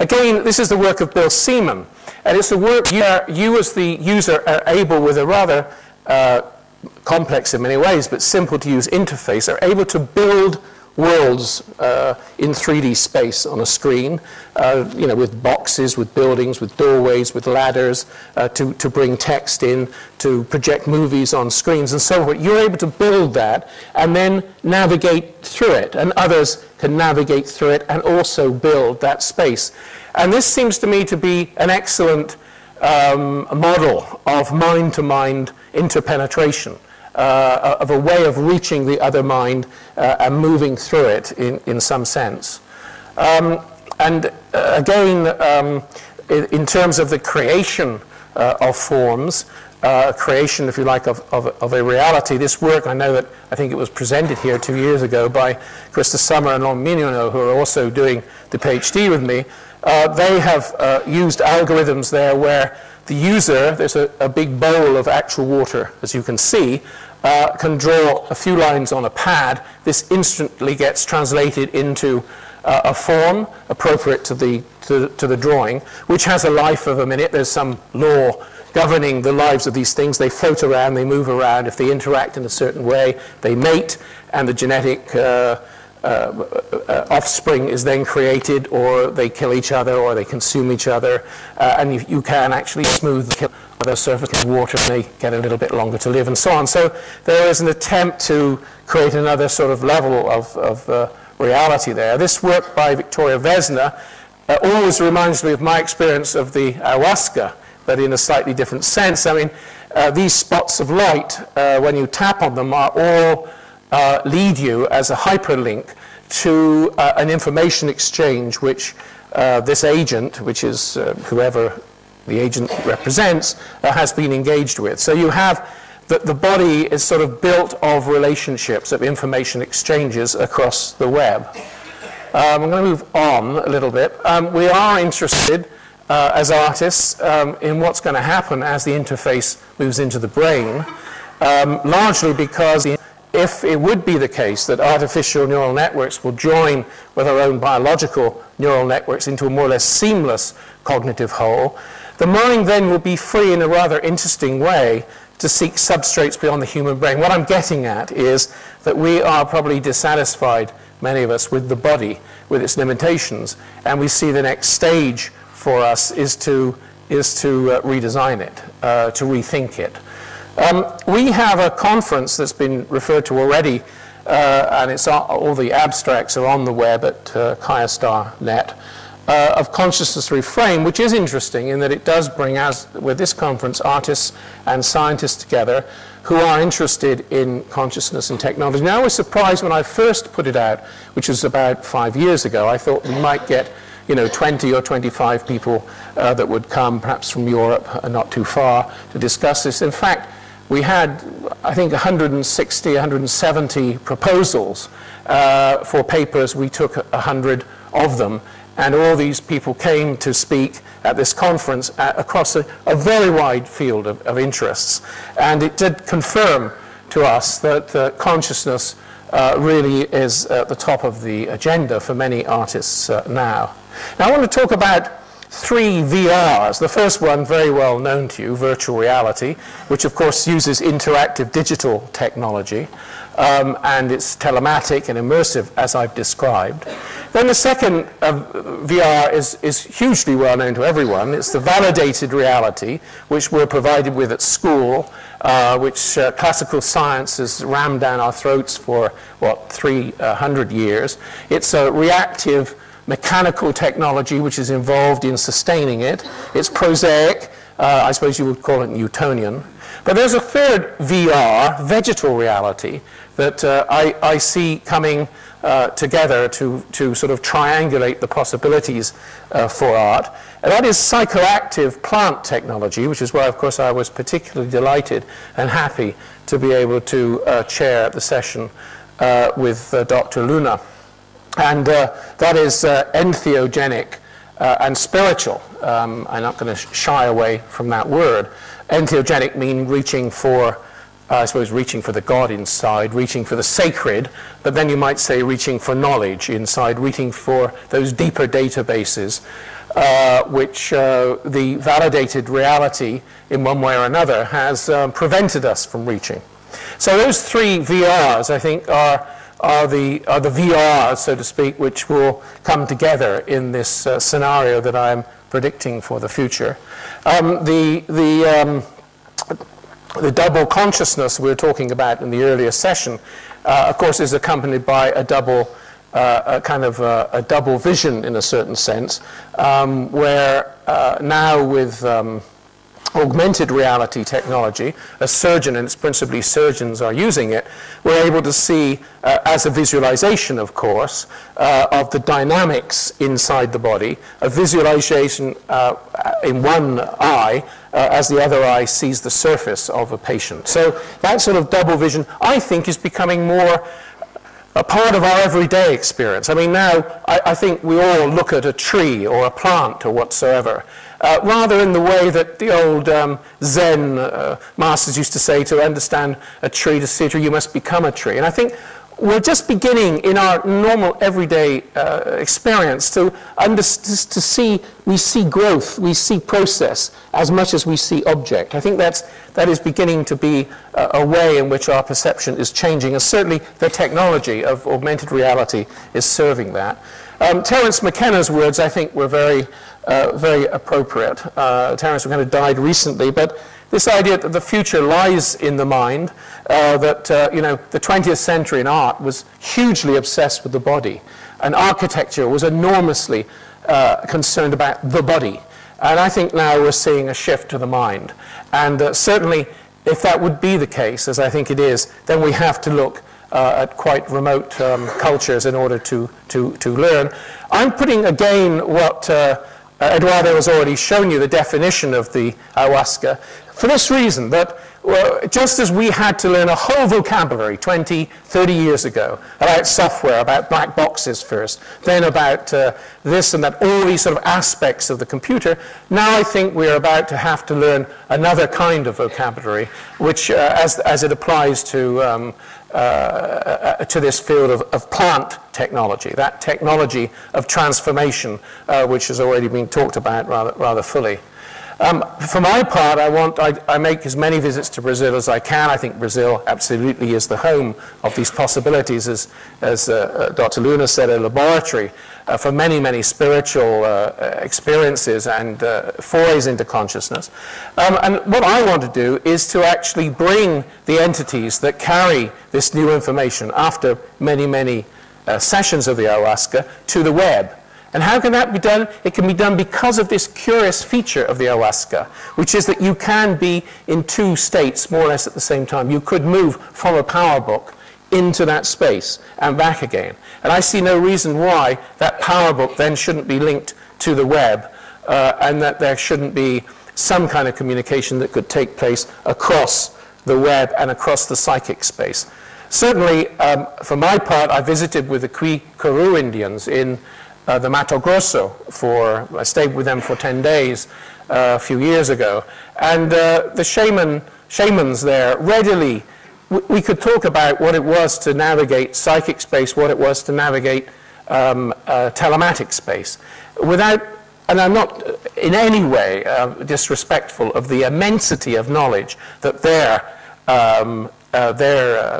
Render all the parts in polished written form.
Again, this is the work of Bill Seaman, and it's a work where you as the user are able, with a rather complex in many ways, but simple to use interface, are able to build worlds in 3D space on a screen, with boxes, with buildings, with doorways, with ladders, to bring text in, to project movies on screens and so forth. You're able to build that and then navigate through it, and others can navigate through it and also build that space. And this seems to me to be an excellent model of mind-to-mind interpenetration. Of a way of reaching the other mind and moving through it in some sense. And again, in terms of the creation of forms, creation, if you like, of a reality, this work, I think it was presented here 2 years ago by Krista Summer and Lon Mignonneau, who are also doing the PhD with me. They have used algorithms there where the user, there's a big bowl of actual water, as you can see, can draw a few lines on a pad. This instantly gets translated into a form appropriate to the drawing, which has a life of a minute. There's some law governing the lives of these things. They float around, they move around. If they interact in a certain way, they mate, and the genetic offspring is then created, or they kill each other, or they consume each other, and you can actually smooth the surface of water and they get a little bit longer to live, and so on. So there is an attempt to create another sort of level of reality there. This work by Victoria Vesna always reminds me of my experience of the ayahuasca, but in a slightly different sense. I mean, these spots of light, when you tap on them, are all lead you as a hyperlink to an information exchange which this agent, which is whoever the agent represents, has been engaged with. So you have the body is sort of built of relationships, of information exchanges across the web. I'm going to move on a little bit. We are interested as artists in what's going to happen as the interface moves into the brain, largely because if it would be the case that artificial neural networks will join with our own biological neural networks into a more or less seamless cognitive whole, the mind then will be free in a rather interesting way to seek substrates beyond the human brain. What I'm getting at is that we are probably dissatisfied, many of us, with the body, with its limitations, and we see the next stage for us is to redesign it, to rethink it. We have a conference that's been referred to already, and it's all the abstracts are on the web at KaiaStar.net, of Consciousness Reframe, which is interesting in that it does bring, as with this conference, artists and scientists together who are interested in consciousness and technology. Now, I was surprised when I first put it out, which was about 5 years ago. I thought we might get 20 or 25 people that would come, perhaps from Europe, not too far, to discuss this. In fact, we had, I think, 160, 170 proposals for papers. We took 100 of them, and all these people came to speak at this conference across a very wide field of interests. And it did confirm to us that consciousness really is at the top of the agenda for many artists now. Now, I want to talk about 3 VRs. The first one, very well known to you, virtual reality, which of course uses interactive digital technology, and it's telematic and immersive, as I've described. Then the second VR is hugely well known to everyone. It's the validated reality, which we're provided with at school, which classical science has rammed down our throats for, 300 years. It's a reactive mechanical technology which is involved in sustaining it. It's prosaic. I suppose you would call it Newtonian. But there's a third VR, vegetal reality, that I see coming together to sort of triangulate the possibilities for art. And that is psychoactive plant technology, which is why, of course, I was particularly delighted and happy to be able to chair the session with Dr. Luna. And that is entheogenic and spiritual. I'm not going to shy away from that word. Entheogenic means reaching for, I suppose, reaching for the God inside, reaching for the sacred, but then you might say reaching for knowledge inside, reaching for those deeper databases. which the validated reality in one way or another has prevented us from reaching. So those three VRs, I think, are the VRs, so to speak, which will come together in this scenario that I'm predicting for the future. The double consciousness we were talking about in the earlier session, of course, is accompanied by a double a double vision in a certain sense, where now with augmented reality technology, a surgeon, and it's principally surgeons are using it, we're able to see, as a visualization, of course, of the dynamics inside the body, a visualization in one eye as the other eye sees the surface of a patient. So that sort of double vision, I think, is becoming more a part of our everyday experience. I mean, now, I think we all look at a tree or a plant or whatsoever, rather in the way that the old Zen masters used to say, to understand a tree, to see a tree, you must become a tree. And I think we're just beginning in our normal everyday experience to see, we see growth, we see process as much as we see object. I think that is beginning to be a way in which our perception is changing, and certainly the technology of augmented reality is serving that. Terence McKenna's words, I think, were very appropriate. Terence McKenna died recently, but this idea that the future lies in the mind, that the 20th century in art was hugely obsessed with the body, and architecture was enormously concerned about the body. And I think now we're seeing a shift to the mind. And certainly, if that would be the case, as I think it is, then we have to look at quite remote cultures in order to learn. I'm putting again what Eduardo has already shown you, the definition of the ayahuasca, for this reason, that just as we had to learn a whole vocabulary 20, 30 years ago about software, about black boxes first, then about this and that, all these sort of aspects of the computer, now I think we're about to have to learn another kind of vocabulary, which, as it applies to this field of plant technology, that technology of transformation, which has already been talked about rather fully. For my part, I make as many visits to Brazil as I can. I think Brazil absolutely is the home of these possibilities, as Dr. Luna said, a laboratory for many, many spiritual experiences and forays into consciousness. And what I want to do is to actually bring the entities that carry this new information after many, many sessions of the ayahuasca to the web. And how can that be done? It can be done because of this curious feature of the ayahuasca, which is that you can be in two states more or less at the same time. You could move from a power book into that space and back again. And I see no reason why that power book then shouldn't be linked to the web, and that there shouldn't be some kind of communication that could take place across the web and across the psychic space. Certainly, for my part, I visited with the Kuru Indians in the Mato Grosso. I stayed with them for 10 days a few years ago. And the shamans there readily, we could talk about what it was to navigate psychic space, what it was to navigate telematic space, without, and I'm not in any way disrespectful of the immensity of knowledge that their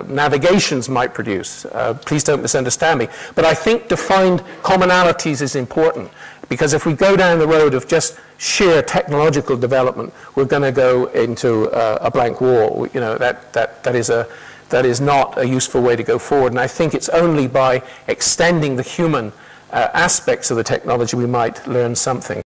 navigations might produce. Please don't misunderstand me. But I think to find commonalities is important, because if we go down the road of just sheer technological development, we're going to go into a blank wall. That is not a useful way to go forward. And I think it's only by extending the human aspects of the technology we might learn something.